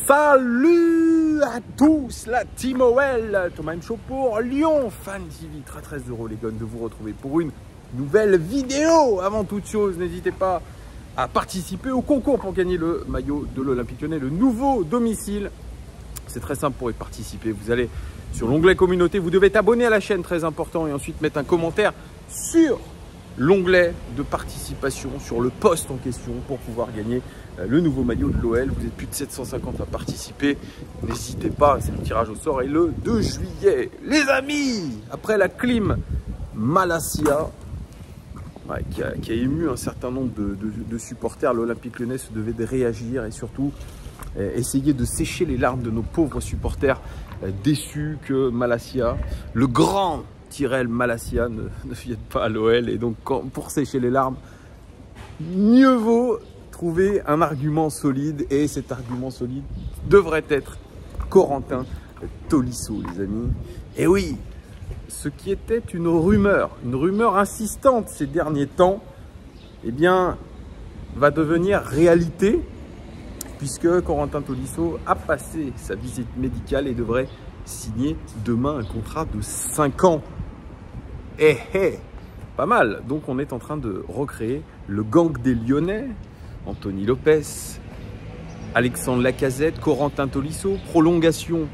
Salut à tous, la Team OL, Thomas M. Show pour Lyon Fan TV. Très heureux les gars de vous retrouver pour une nouvelle vidéo. Avant toute chose, n'hésitez pas à participer au concours pour gagner le maillot de l'Olympique Lyonnais, le nouveau domicile. C'est très simple pour y participer. Vous allez sur l'onglet communauté, vous devez t'abonner à la chaîne, très important, et ensuite mettre un commentaire sur l'onglet de participation, sur le post en question pour pouvoir gagner le nouveau maillot de l'OL. Vous êtes plus de 750 à participer. N'hésitez pas, c'est le tirage au sort et le 2 juillet. Les amis, après la clim Malassia, qui a ému un certain nombre de supporters, l'Olympique Lyonnais se devait de réagir et surtout essayer de sécher les larmes de nos pauvres supporters déçus que Malassia, le grand Tyrell Malassia, ne vienne pas à l'OL. Et donc pour sécher les larmes, mieux vaut trouver un argument solide, et cet argument solide devrait être Corentin Tolisso, les amis. Et oui, ce qui était une rumeur insistante ces derniers temps, eh bien, va devenir réalité, puisque Corentin Tolisso a passé sa visite médicale et devrait signer demain un contrat de 5 ans. Pas mal. Donc on est en train de recréer le gang des Lyonnais. Anthony Lopez, Alexandre Lacazette, Corentin Tolisso, prolongation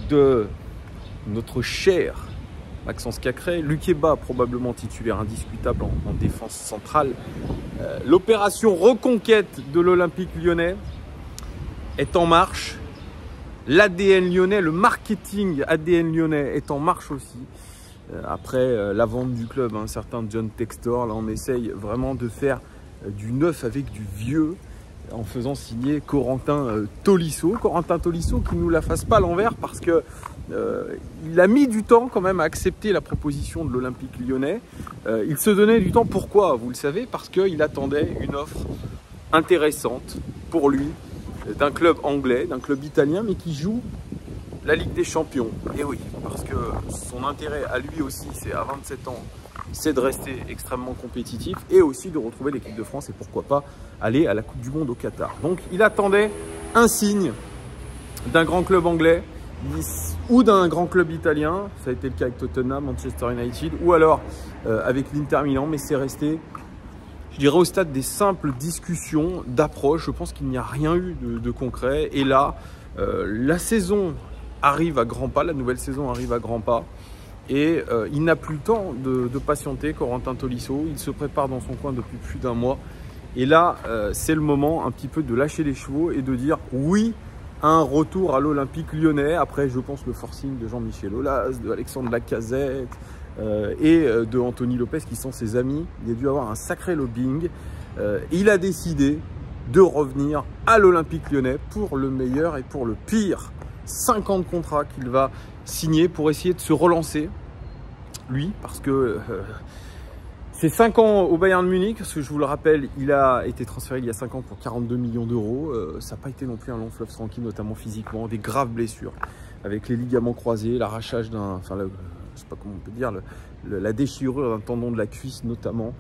de notre cher Maxence Cacré, Lukeba probablement titulaire indiscutable en défense centrale. L'opération reconquête de l'Olympique Lyonnais est en marche. L'ADN lyonnais, le marketing ADN lyonnais est en marche aussi. Après la vente du club, un certain John Textor, là on essaye vraiment de faire du neuf avec du vieux en faisant signer Corentin Tolisso. Corentin Tolisso qui ne nous la fasse pas à l'envers, parce que il a mis du temps quand même à accepter la proposition de l'Olympique Lyonnais. Il se donnait du temps, pourquoi? Vous le savez, parce qu'il attendait une offre intéressante pour lui d'un club anglais, d'un club italien, mais qui joue la Ligue des Champions. Et oui, parce que son intérêt à lui aussi, c'est à 27 ans, c'est de rester extrêmement compétitif et aussi de retrouver l'équipe de France et pourquoi pas aller à la Coupe du Monde au Qatar. Donc il attendait un signe d'un grand club anglais ou d'un grand club italien. Ça a été le cas avec Tottenham, Manchester United ou alors avec l'Inter Milan, mais c'est resté, je dirais, au stade des simples discussions, d'approche. Je pense qu'il n'y a rien eu de concret. Et là, la saison arrive à grands pas, la nouvelle saison arrive à grands pas. Et il n'a plus le temps de patienter, Corentin Tolisso. Il se prépare dans son coin depuis plus d'un mois. Et là, c'est le moment un petit peu de lâcher les chevaux et de dire oui à un retour à l'Olympique Lyonnais. Après, je pense, le forcing de Jean-Michel Aulas, de Alexandre Lacazette et de Anthony Lopez, qui sont ses amis. Il a dû avoir un sacré lobbying. Il a décidé de revenir à l'Olympique Lyonnais pour le meilleur et pour le pire. 5 ans de contrat qu'il va signer pour essayer de se relancer, lui, parce que c'est 5 ans au Bayern Munich, parce que je vous le rappelle, il a été transféré il y a 5 ans pour 42 millions d'euros. Ça n'a pas été non plus un long fleuve tranquille, notamment physiquement, des graves blessures avec les ligaments croisés, l'arrachage d'un, enfin, je sais pas comment on peut dire, la déchirure d'un tendon de la cuisse notamment.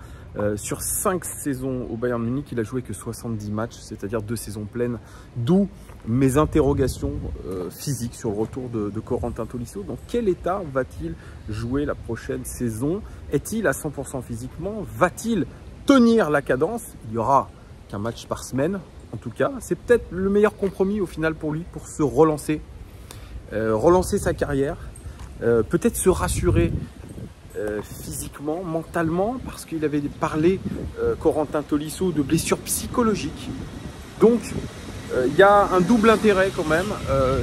Sur 5 saisons au Bayern Munich, il a joué que 70 matchs, c'est-à-dire 2 saisons pleines, d'où mes interrogations physiques sur le retour de Corentin Tolisso. Dans quel état va-t-il jouer la prochaine saison? Est-il à 100% physiquement? Va-t-il tenir la cadence? Il n'y aura qu'un match par semaine, en tout cas. C'est peut-être le meilleur compromis au final pour lui, pour se relancer, relancer sa carrière, peut-être se rassurer physiquement, mentalement, parce qu'il avait parlé, Corentin Tolisso, de blessures psychologiques. Donc il y a un double intérêt quand même,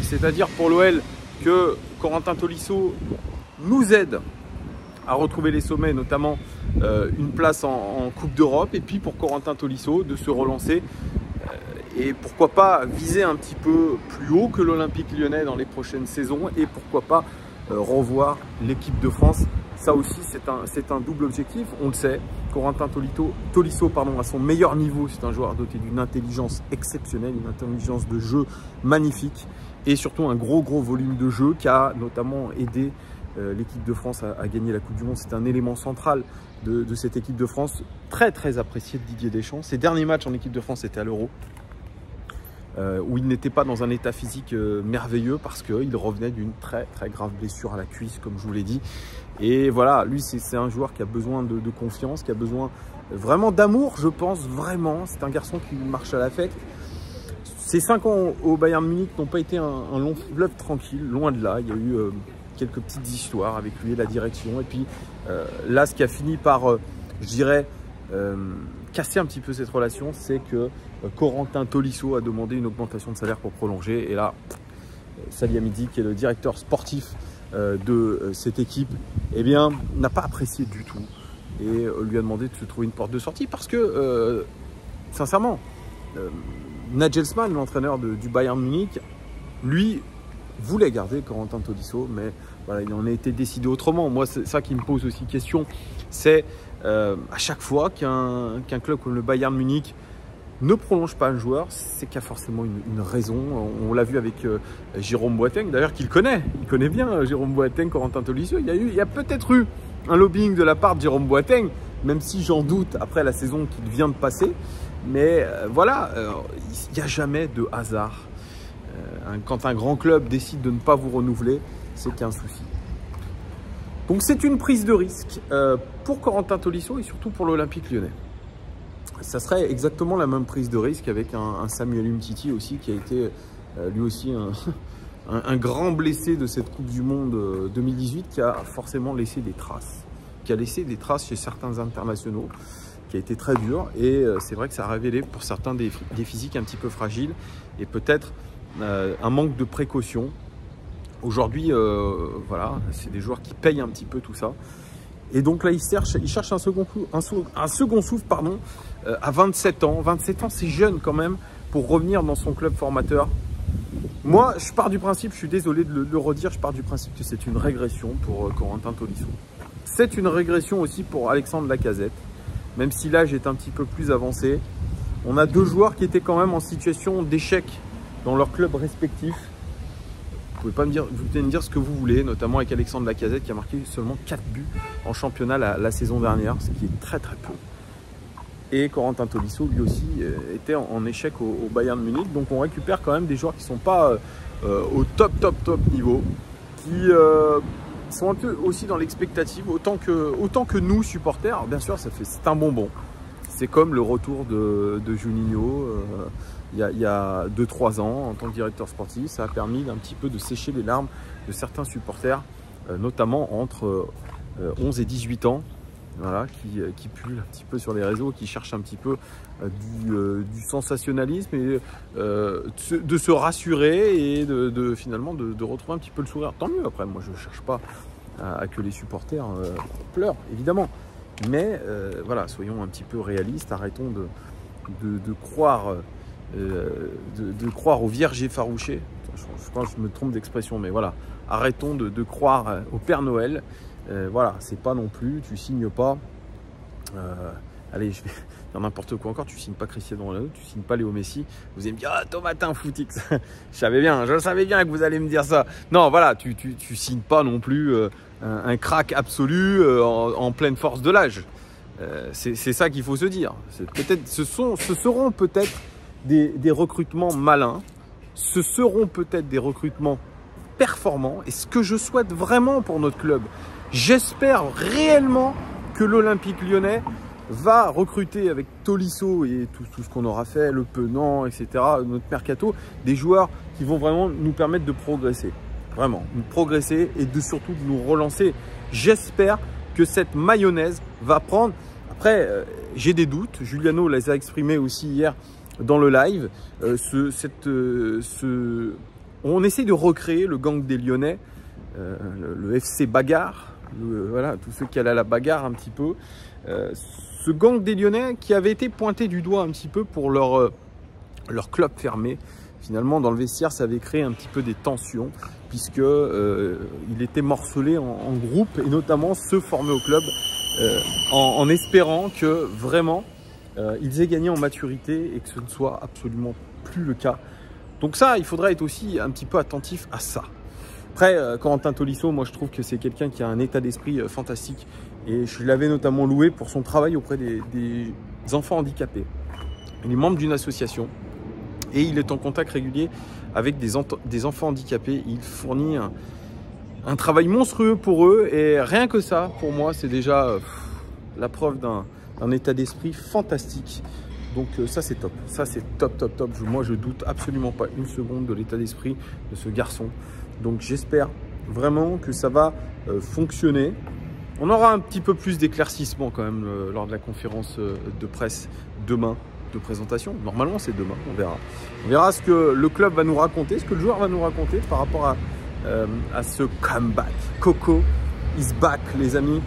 c'est-à-dire pour l'OL que Corentin Tolisso nous aide à retrouver les sommets, notamment une place en Coupe d'Europe, et puis pour Corentin Tolisso de se relancer et pourquoi pas viser un petit peu plus haut que l'Olympique Lyonnais dans les prochaines saisons, et pourquoi pas revoir l'équipe de France. Ça aussi, c'est un double objectif, on le sait. Corentin Tolisso, à son meilleur niveau, c'est un joueur doté d'une intelligence exceptionnelle, une intelligence de jeu magnifique et surtout un gros volume de jeu qui a notamment aidé l'équipe de France à gagner la Coupe du Monde. C'est un élément central de cette équipe de France, très apprécié de Didier Deschamps. Ses derniers matchs en équipe de France étaient à l'Euro. où il n'était pas dans un état physique merveilleux parce qu'il revenait d'une très grave blessure à la cuisse, comme je vous l'ai dit. Et voilà, lui, c'est un joueur qui a besoin de confiance, qui a besoin vraiment d'amour, je pense, vraiment. C'est un garçon qui marche à l'affect. Ces 5 ans au Bayern Munich n'ont pas été un long fleuve tranquille, loin de là. Il y a eu quelques petites histoires avec lui et la direction. Et puis là, ce qui a fini par, je dirais, casser un petit peu cette relation, c'est que Corentin Tolisso a demandé une augmentation de salaire pour prolonger. Et là, Salihamidzic, qui est le directeur sportif de cette équipe, eh bien, n'a pas apprécié du tout et lui a demandé de se trouver une porte de sortie parce que, sincèrement, Nagelsmann, l'entraîneur du Bayern Munich, lui voulait garder Corentin Tolisso, mais voilà, il en a été décidé autrement. Moi, c'est ça qui me pose aussi question, c'est à chaque fois qu'un club comme le Bayern Munich ne prolonge pas un joueur, c'est qu'il y a forcément une raison. On l'a vu avec Jérôme Boateng, d'ailleurs qu'il connaît. Il connaît bien Jérôme Boateng, Corentin Tolisso. Il y a peut-être eu un lobbying de la part de Jérôme Boateng, même si j'en doute après la saison qu'il vient de passer. Mais voilà, il n'y a jamais de hasard. Quand un grand club décide de ne pas vous renouveler, c'est qu'il y a un souci. Donc c'est une prise de risque pour Corentin Tolisso et surtout pour l'Olympique Lyonnais. Ça serait exactement la même prise de risque avec un Samuel Umtiti aussi, qui a été lui aussi un grand blessé de cette Coupe du Monde 2018, qui a forcément laissé des traces. Qui a laissé des traces chez certains internationaux, qui a été très dur. Et c'est vrai que ça a révélé pour certains des physiques un petit peu fragiles et peut-être un manque de précaution. Aujourd'hui, voilà, c'est des joueurs qui payent un petit peu tout ça. Et donc là, il cherche un second souffle, pardon, à 27 ans. 27 ans, c'est jeune quand même pour revenir dans son club formateur. Moi, je pars du principe, je suis désolé de le redire, je pars du principe que c'est une régression pour Corentin Tolisso. C'est une régression aussi pour Alexandre Lacazette, même si l'âge est un petit peu plus avancé. On a 2 joueurs qui étaient quand même en situation d'échec dans leur club respectif. Vous pouvez me dire ce que vous voulez, notamment avec Alexandre Lacazette qui a marqué seulement 4 buts en championnat la saison dernière, ce qui est très peu. Et Corentin Tolisso, lui aussi, était en échec au Bayern Munich. Donc on récupère quand même des joueurs qui ne sont pas au top niveau, qui sont un peu aussi dans l'expectative, autant que nous, supporters. Alors, bien sûr, c'est un bonbon. C'est comme le retour de Juninho il y a 2-3 ans en tant que directeur sportif. Ça a permis d'un petit peu de sécher les larmes de certains supporters, notamment entre 11 et 18 ans, voilà, qui pullulent un petit peu sur les réseaux, qui cherchent un petit peu du sensationnalisme et de se rassurer et finalement de retrouver un petit peu le sourire. Tant mieux, après, moi je ne cherche pas à que les supporters pleurent, évidemment. Mais voilà, soyons un petit peu réalistes, arrêtons de croire au vierge effarouché. Je pense que je me trompe d'expression, mais voilà, arrêtons de croire au Père Noël. Voilà, c'est pas non plus, tu signes pas, allez, je vais dire n'importe quoi encore, tu signes pas Cristiano Ronaldo, tu signes pas Léo Messi. Vous allez me dire, ah Thomasin Footix, je savais bien que vous allez me dire ça. Non, voilà, tu signes pas non plus un crack absolu en pleine force de l'âge. C'est ça qu'il faut se dire. Ce seront peut-être des recrutements malins, ce seront peut-être des recrutements performants, et ce que je souhaite vraiment pour notre club, j'espère réellement que l'Olympique Lyonnais va recruter avec Tolisso et tout ce qu'on aura fait, Le Penant, etc., notre mercato, des joueurs qui vont vraiment nous permettre de progresser. Vraiment, nous progresser et surtout de nous relancer. J'espère que cette mayonnaise va prendre. Après, j'ai des doutes. Juliano les a exprimés aussi hier dans le live. On essaie de recréer le gang des Lyonnais, le FC Bagarre, voilà, tous ceux qui allaient à la bagarre un petit peu. Ce gang des Lyonnais qui avait été pointé du doigt un petit peu pour leur club fermé. Finalement, dans le vestiaire, ça avait créé un petit peu des tensions, puisque il était morcelé en groupe, et notamment ceux formés au club, en espérant que vraiment ils aient gagné en maturité et que ce ne soit absolument plus le cas. Donc ça, il faudra être aussi un petit peu attentif à ça. Après, Corentin Tolisso, moi je trouve que c'est quelqu'un qui a un état d'esprit fantastique, et je l'avais notamment loué pour son travail auprès des enfants handicapés. Il est membre d'une association Et il est en contact régulier avec des enfants handicapés. Il fournit un travail monstrueux pour eux. Et rien que ça, pour moi, c'est déjà la preuve d'un état d'esprit fantastique. Donc ça c'est top, ça c'est top. Moi je doute absolument pas une seconde de l'état d'esprit de ce garçon. Donc j'espère vraiment que ça va fonctionner. On aura un petit peu plus d'éclaircissement quand même lors de la conférence de presse demain de présentation. Normalement c'est demain, on verra. On verra ce que le club va nous raconter, ce que le joueur va nous raconter par rapport à ce comeback. Coco is back les amis.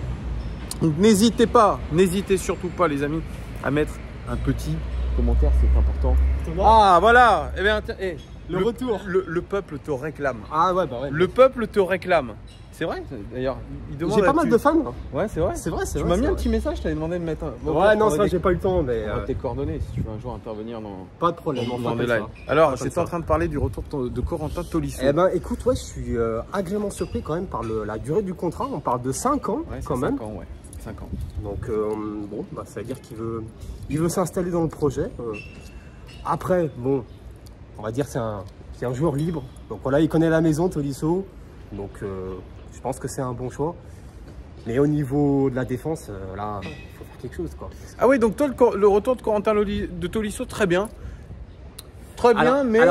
Donc n'hésitez surtout pas les amis à mettre un petit commentaire, c'est important. Ah voilà, eh bien, le retour. Le peuple te réclame. Ah ouais, bah ouais. Le peuple te réclame. C'est vrai d'ailleurs. J'ai pas mal de fans. Ouais, c'est vrai. C'est vrai. Tu m'as mis un petit message, je t'avais demandé de mettre un. Bon, ouais, non, ça j'ai pas eu le temps, mais. Tes coordonnées si tu veux un jour intervenir dans. Pas de problème, dans les lives. Alors, j'étais en train de parler du retour de Corentin Tolisso. Eh ben, écoute, ouais, je suis agréablement surpris quand même par la durée du contrat. On parle de 5 ans quand même. 5 ans, ouais. 5 ans. Donc bon, bah, ça veut dire qu'il veut s'installer dans le projet. Après, bon, on va dire c'est un joueur libre. Donc voilà, il connaît la maison, Tolisso. Donc je pense que c'est un bon choix. Mais au niveau de la défense, là, il faut faire quelque chose, quoi. Ah oui, donc toi, le retour de Corentin de Tolisso, très bien. Très bien, mais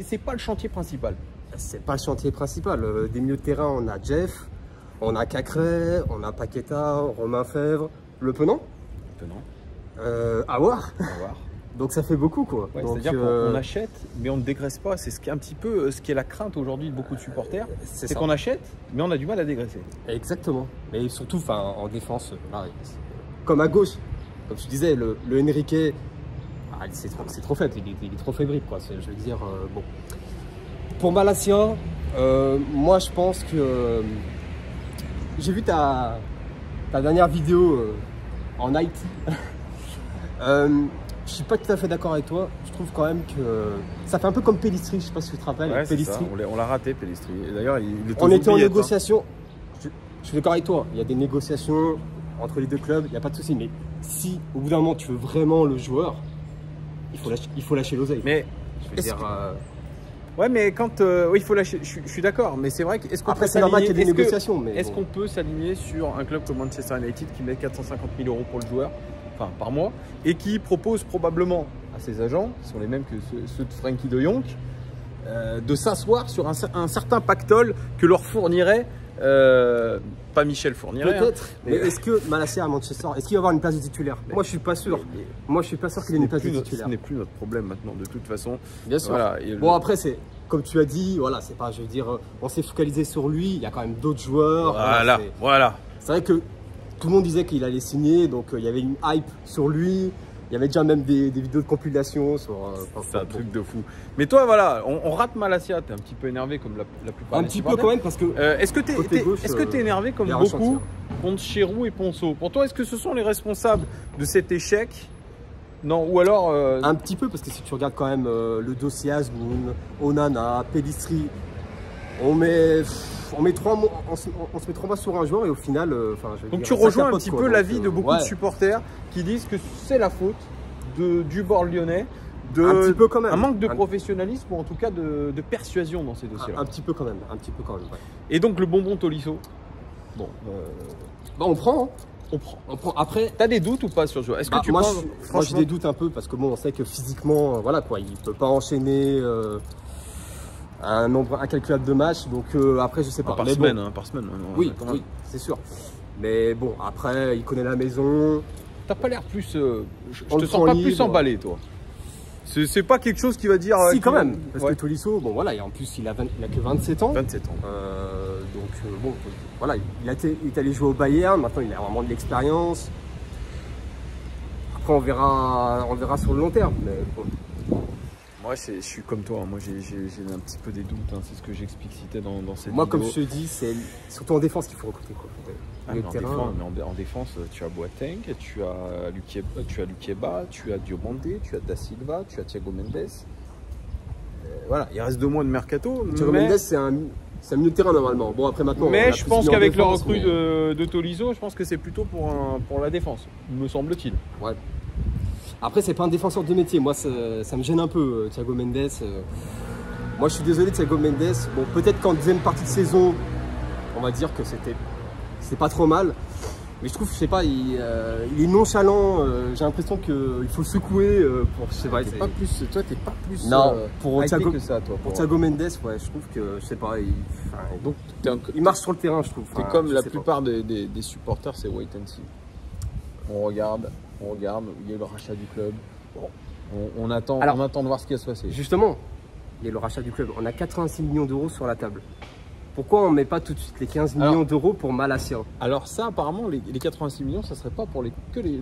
c'est pas le chantier principal. C'est pas le chantier principal. Des milieux de terrain, on a Jeff. On a Cacré, on a Paqueta, Romain Fèvre, Le Penant. Aouar. Donc ça fait beaucoup quoi. Ouais, c'est-à-dire qu'on achète, mais on ne dégraisse pas. C'est ce qui est un petit peu ce qui est la crainte aujourd'hui de beaucoup de supporters. C'est qu'on achète, mais on a du mal à dégraisser. Exactement. Mais surtout en défense, comme à gauche, comme tu disais, le Enrique, c'est trop faible, il est trop fébrile quoi. Je veux dire, bon. Pour Malacia, moi je pense que j'ai vu ta dernière vidéo en Haïti. Je suis pas tout à fait d'accord avec toi. Je trouve quand même que ça fait un peu comme Pellistri. Je sais pas si tu te rappelles. Ouais, Pellistri. On l'a raté, Pellistri. D'ailleurs, on était en négociation. Je suis d'accord avec toi. Il y a des négociations entre les deux clubs. Il n'y a pas de souci. Mais si au bout d'un moment tu veux vraiment le joueur, il faut lâcher l'oseille. Mais je veux dire. Ouais, mais quand oui, il faut lâcher. Je suis d'accord, mais c'est vrai que après c'est normal qu'il y ait des négociations. Mais est-ce qu'on peut s'aligner sur un club comme Manchester United qui met 450 000 € pour le joueur, enfin par mois, et qui propose probablement à ses agents, qui sont les mêmes que ceux de Frankie de Jong, de s'asseoir sur un certain pactole que leur fournirait pas Michel fournirait. Peut-être. Hein, mais est-ce que Malacia à Manchester, est-ce qu'il va avoir une place de titulaire? Moi, je suis pas sûr. Moi, je suis pas sûr qu'il ait une place de titulaire. Ce n'est plus notre problème maintenant, de toute façon. Bien sûr. Voilà, bon, après, c'est comme tu as dit, voilà, c'est pas, je veux dire, on s'est focalisé sur lui. Il y a quand même d'autres joueurs. Voilà. C'est vrai que tout le monde disait qu'il allait signer, donc il y avait une hype sur lui. Il y avait déjà même des vidéos de compilation sur. C'est un truc de fou. Mais toi, voilà, on rate Malacia. T'es un petit peu énervé comme la plupart. Un petit peu quand même parce que. Est-ce que t'es énervé comme beaucoup contre Chérou et Ponceau? Pour toi, est-ce que ce sont les responsables de cet échec? Non, ou alors. Un petit peu parce que si tu regardes quand même le dossier Azmoun, Onana, Pellistri, on se met 3 mois sur un joueur et au final. Donc tu rejoins un petit peu l'avis de beaucoup de supporters qui disent que c'est la faute du bord lyonnais, un petit peu quand même. Un manque de professionnalisme ou en tout cas de persuasion dans ces dossiers-là. Un petit peu quand même, ouais. Et donc le bonbon Tolisso. Bon, on prend. Hein. On prend. Après, t'as des doutes ou pas sur ce joueur? Est-ce que tu penses? Moi, j'ai des doutes un peu parce que bon, on sait que physiquement, voilà quoi, il peut pas enchaîner. Un calculable de matchs, donc après je sais pas. Par semaine, hein, par semaine. Oui, c'est sûr. Mais bon, après il connaît la maison. T'as pas l'air plus. Je te sens pas plus emballé, toi. C'est pas quelque chose qui va dire. Si quand même, parce que Tolisso, bon voilà, et en plus il a que 27 ans. 27 ans. Donc bon, voilà, il est allé jouer au Bayern. Maintenant il a vraiment de l'expérience. Après on verra sur le long terme. Mais bon. Moi, je suis comme toi. Moi, j'ai un petit peu des doutes. Hein. C'est ce que j'explicitais dans cette vidéo. Moi, comme je te dis, c'est surtout en défense qu'il faut recruter. Quoi. En défense, tu as Boateng, tu as Lukieba, tu as Diomandé, tu as Da Silva, tu as Thiago Mendes. Voilà, il reste 2 mois de mercato. Thiago Mendes, c'est un milieu de terrain normalement. Bon, après maintenant. Mais je pense qu'avec le recrue de Tolisso, je pense que c'est plutôt pour la défense, me semble-t-il. Ouais. Après, c'est pas un défenseur de métier. Moi, ça me gêne un peu, Thiago Mendes. Moi, je suis désolé, Thiago Mendes. Bon, peut-être qu'en deuxième partie de saison, on va dire que c'est pas trop mal. Mais je trouve, je sais pas, il est nonchalant. J'ai l'impression qu'il faut le secouer pour. Je sais pas. Toi, t'es pas plus. Non, pour Thiago que ça, toi. Pour Thiago Mendes, ouais, je trouve que, je sais pas, donc il marche sur le terrain, je trouve. T'es comme la plupart des supporters, c'est wait and see. On regarde, il y a eu le rachat du club. Bon, on attend de voir ce qui va se passer. Justement, il y a le rachat du club. On a 86 millions d'euros sur la table. Pourquoi on ne met pas tout de suite les 15 millions d'euros pour Malacia? Alors ça, apparemment, les 86 millions, ça serait pas pour le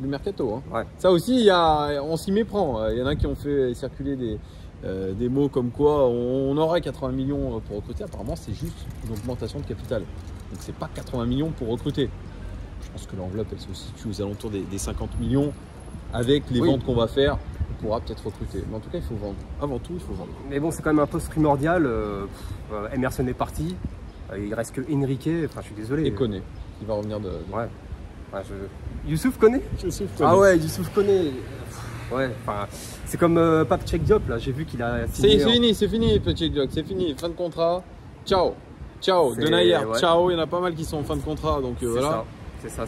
mercato. Hein. Ouais. Ça aussi, on s'y méprend. Il y en a qui ont fait circuler des mots comme quoi on aurait 80 millions pour recruter. Apparemment, c'est juste une augmentation de capital. Donc c'est pas 80 millions pour recruter. Je pense que l'enveloppe, elle se situe aux alentours des 50 millions. Avec les ventes qu'on va faire, on pourra peut-être recruter. Mais en tout cas, il faut vendre. Avant tout, il faut vendre. Mais bon, c'est quand même un poste primordial. Emerson est parti. Il reste que Enrique. Enfin, je suis désolé. Et Koné. Il va revenir de... Ouais. Youssouf Koné. Ah ouais, Youssouf Koné. Ouais, enfin, c'est comme Pape Cheikh Diop, là. J'ai vu qu'il a signé. C'est fini, Cheikh Diop. C'est fini. Fin de contrat. Ciao. De Nayer. Ouais. Ciao. Il y en a pas mal qui sont en fin de contrat. Donc voilà. C'est ça.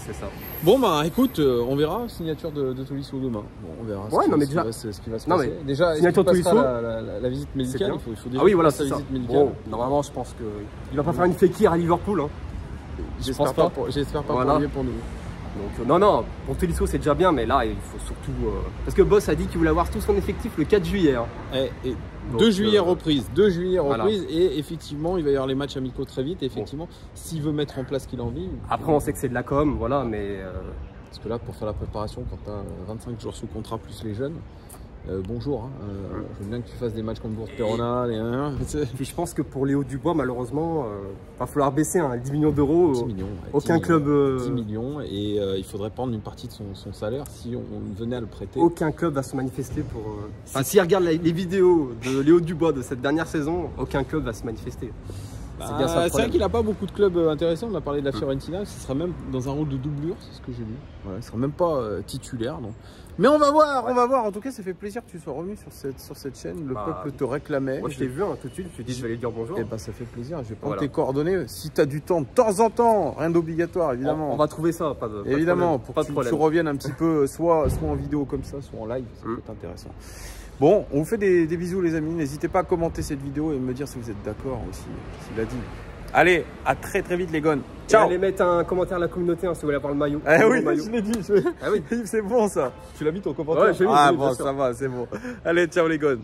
Bon bah écoute, on verra signature de Tolisso demain. Bon, on verra ce qui va se passer. Déjà, signature de Tolisso, la visite médicale, il faut déjà sa visite médicale. Bon, normalement, je pense qu'il va pas faire une Fekir à Liverpool. Hein. J'espère pas pour lui et pour nous. Donc non, pour Tolisso c'est déjà bien, mais là il faut surtout parce que Boss a dit qu'il voulait avoir tout son effectif le 4 juillet. Hein. Et 2 juillet reprise, et effectivement il va y avoir les matchs amicaux très vite. Et effectivement, s'il veut mettre en place ce qu'il a envie. Après on sait que c'est de la com, voilà, mais parce que là pour faire la préparation, quand tu as 25 jours sous contrat plus les jeunes. Bonjour, hein. Je veux bien que tu fasses des matchs contre Bourg-Perona. Puis je pense que pour Léo Dubois, malheureusement, va falloir baisser 10 millions d'euros. 10 millions. Aucun club. 10 millions et il faudrait prendre une partie de son salaire si on venait à le prêter. Aucun club va se manifester pour. Enfin, s'il regarde les vidéos de Léo Dubois de cette dernière saison, aucun club va se manifester. C'est vrai qu'il n'a pas beaucoup de clubs intéressants. On a parlé de la Fiorentina. Ce sera même dans un rôle de doublure, c'est ce que j'ai lu. Ouais, il sera même pas titulaire. Donc. Mais on va voir, on va voir. En tout cas, ça fait plaisir que tu sois revenu sur cette chaîne. Le peuple te réclamait. Moi, je t'ai vu tout de suite. Je t'ai dit, je vais aller dire bonjour. Et ça fait plaisir. Je vais prendre tes coordonnées. Si tu as du temps, de temps en temps, rien d'obligatoire, évidemment. On va trouver ça, évidemment, pour que tu reviennes un petit peu, soit en vidéo comme ça, soit en live. Ça peut être intéressant. Bon, on vous fait des bisous, les amis. N'hésitez pas à commenter cette vidéo et me dire si vous êtes d'accord aussi, s'il a dit. Allez, à très vite les gones. Ciao. Allez mettre un commentaire à la communauté si vous voulez avoir le maillot. Oui, je l'ai dit. Ah oui, c'est bon ça. Tu l'as mis ton commentaire. Ouais, bon, ça va, c'est bon. Allez, ciao les gones.